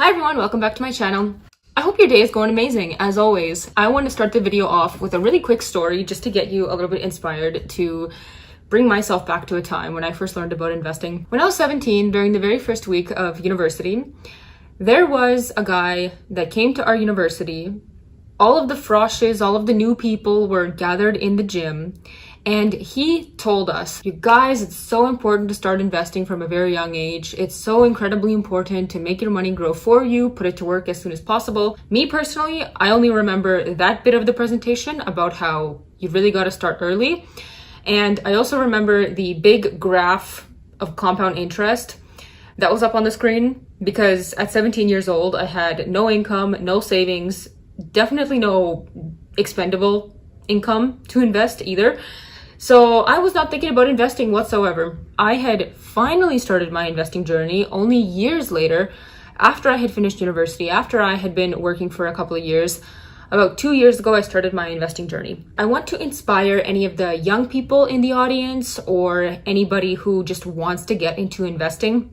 Hi everyone, welcome back to my channel. I hope your day is going amazing. As always, I want to start the video off with a really quick story just to get you a little bit inspired to bring myself back to a time when I first learned about investing. When I was 17, during the very first week of university, there was a guy that came to our university. All of the froshes, all of the new people were gathered in the gym, and he told us, you guys, it's so important to start investing from a very young age. It's so incredibly important to make your money grow for you, put it to work as soon as possible. Me personally, I only remember that bit of the presentation about how you really got to start early. And I also remember the big graph of compound interest that was up on the screen, because at 17 years old, I had no income, no savings, definitely no expendable income to invest either. So I was not thinking about investing whatsoever. I had finally started my investing journey only years later, after I had finished university, after I had been working for a couple of years. About 2 years ago, I started my investing journey. I want to inspire any of the young people in the audience or anybody who just wants to get into investing,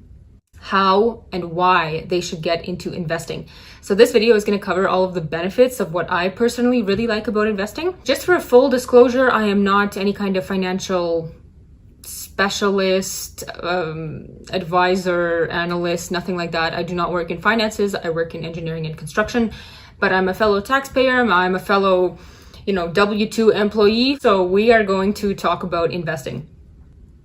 how and why they should get into investing. So this video is going to cover all of the benefits of what I personally really like about investing. Just for a full disclosure, I am not any kind of financial specialist, advisor, analyst, nothing like that. I do not work in finances. I work in engineering and construction, but I'm a fellow taxpayer. I'm a fellow, W-2 employee. So we are going to talk about investing.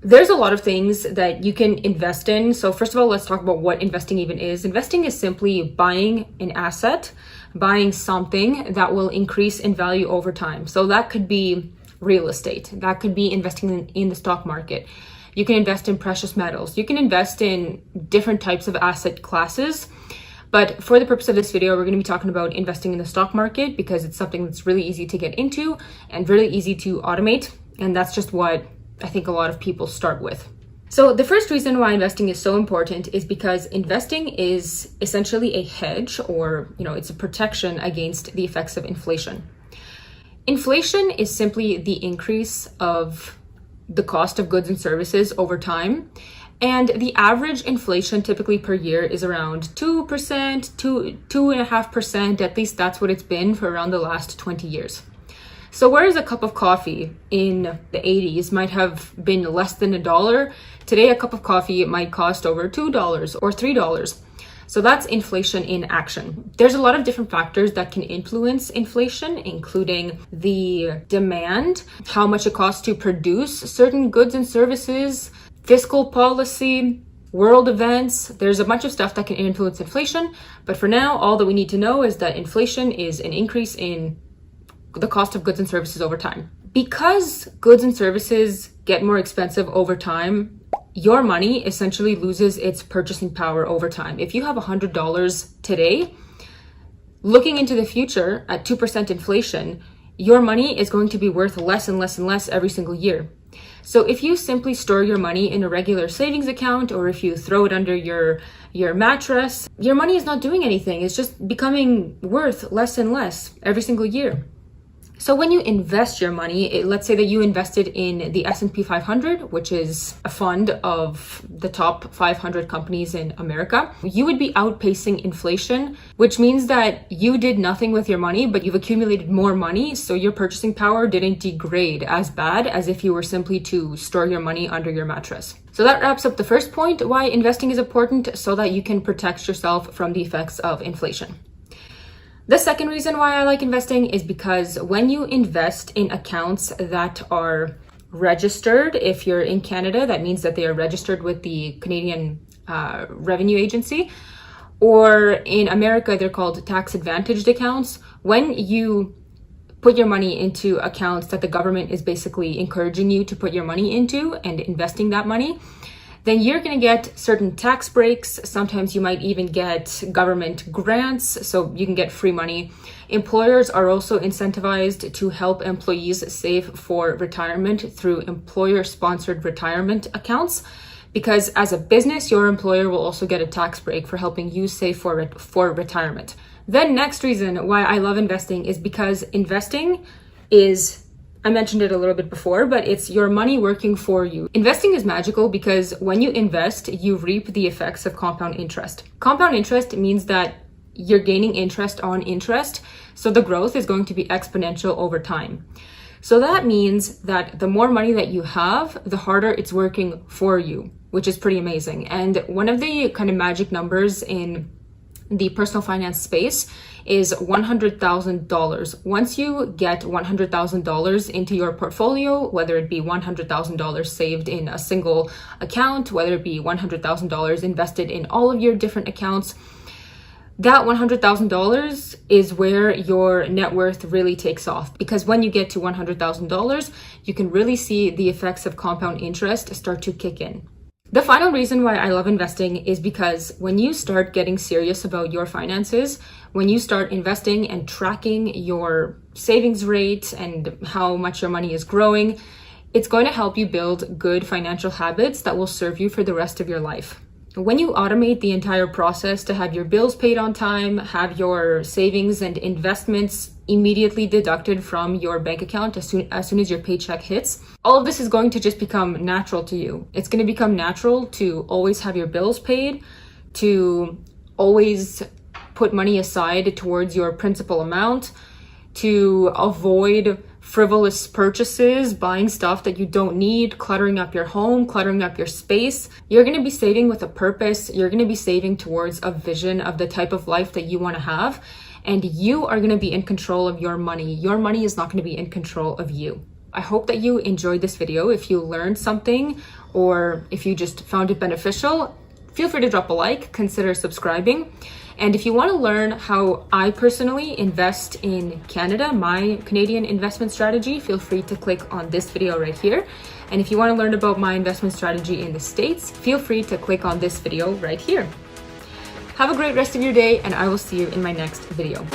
There's a lot of things that you can invest in. So first of all, let's talk about what investing even is. Investing is simply buying an asset, buying something that will increase in value over time. So that could be real estate. That could be investing in the stock market. You can invest in precious metals. You can invest in different types of asset classes. But for the purpose of this video, we're going to be talking about investing in the stock market because it's something that's really easy to get into and really easy to automate. And that's just what I think a lot of people start with. So the first reason why investing is so important is because investing is essentially a hedge, or it's a protection against the effects of inflation. Inflation is simply the increase of the cost of goods and services over time. And the average inflation typically per year is around 2%, 2.5%. At least that's what it's been for around the last 20 years. So whereas a cup of coffee in the 80s might have been less than $1, today a cup of coffee might cost over $2 or $3. So that's inflation in action. There's a lot of different factors that can influence inflation, including the demand, how much it costs to produce certain goods and services, fiscal policy, world events. There's a bunch of stuff that can influence inflation. But for now, all that we need to know is that inflation is an increase in the cost of goods and services over time. Because goods and services get more expensive over time, your money essentially loses its purchasing power over time. If you have $100 today, looking into the future at 2% inflation, your money is going to be worth less and less and less every single year. So if you simply store your money in a regular savings account, or if you throw it under your mattress, your money is not doing anything. It's just becoming worth less and less every single year. So when you invest your money, let's say that you invested in the S&P 500, which is a fund of the top 500 companies in America, you would be outpacing inflation, which means that you did nothing with your money, but you've accumulated more money. So your purchasing power didn't degrade as bad as if you were simply to store your money under your mattress. So that wraps up the first point, why investing is important, so that you can protect yourself from the effects of inflation. The second reason why I like investing is because when you invest in accounts that are registered, if you're in Canada, that means that they are registered with the Canadian Revenue Agency, or in America, they're called tax-advantaged accounts. When you put your money into accounts that the government is basically encouraging you to put your money into and investing that money, then you're going to get certain tax breaks. Sometimes you might even get government grants, so you can get free money. Employers are also incentivized to help employees save for retirement through employer-sponsored retirement accounts, because as a business, your employer will also get a tax break for helping you save for retirement. The next reason why I love investing is because investing is I mentioned it a little bit before, but it's your money working for you. Investing is magical because when you invest, you reap the effects of compound interest. Compound interest means that you're gaining interest on interest, so the growth is going to be exponential over time. So that means that the more money that you have, the harder it's working for you, which is pretty amazing. And one of the kind of magic numbers in the personal finance space is $100,000. Once you get $100,000 into your portfolio, whether it be $100,000 saved in a single account, whether it be $100,000 invested in all of your different accounts, that $100,000 is where your net worth really takes off. Because when you get to $100,000, you can really see the effects of compound interest start to kick in. The final reason why I love investing is because when you start getting serious about your finances, when you start investing and tracking your savings rate and how much your money is growing, it's going to help you build good financial habits that will serve you for the rest of your life. When you automate the entire process to have your bills paid on time, have your savings and investments immediately deducted from your bank account as soon as your paycheck hits, all of this is going to just become natural to you. It's going to become natural to always have your bills paid, to always put money aside towards your principal amount, to avoid frivolous purchases, buying stuff that you don't need, cluttering up your home, cluttering up your space. You're going to be saving with a purpose. You're going to be saving towards a vision of the type of life that you want to have. And you are going to be in control of your money. Your money is not going to be in control of you. I hope that you enjoyed this video. If you learned something or if you just found it beneficial, feel free to drop a like, consider subscribing. And if you want to learn how I personally invest in Canada, my Canadian investment strategy, feel free to click on this video right here. And if you want to learn about my investment strategy in the States, feel free to click on this video right here. Have a great rest of your day, and I will see you in my next video.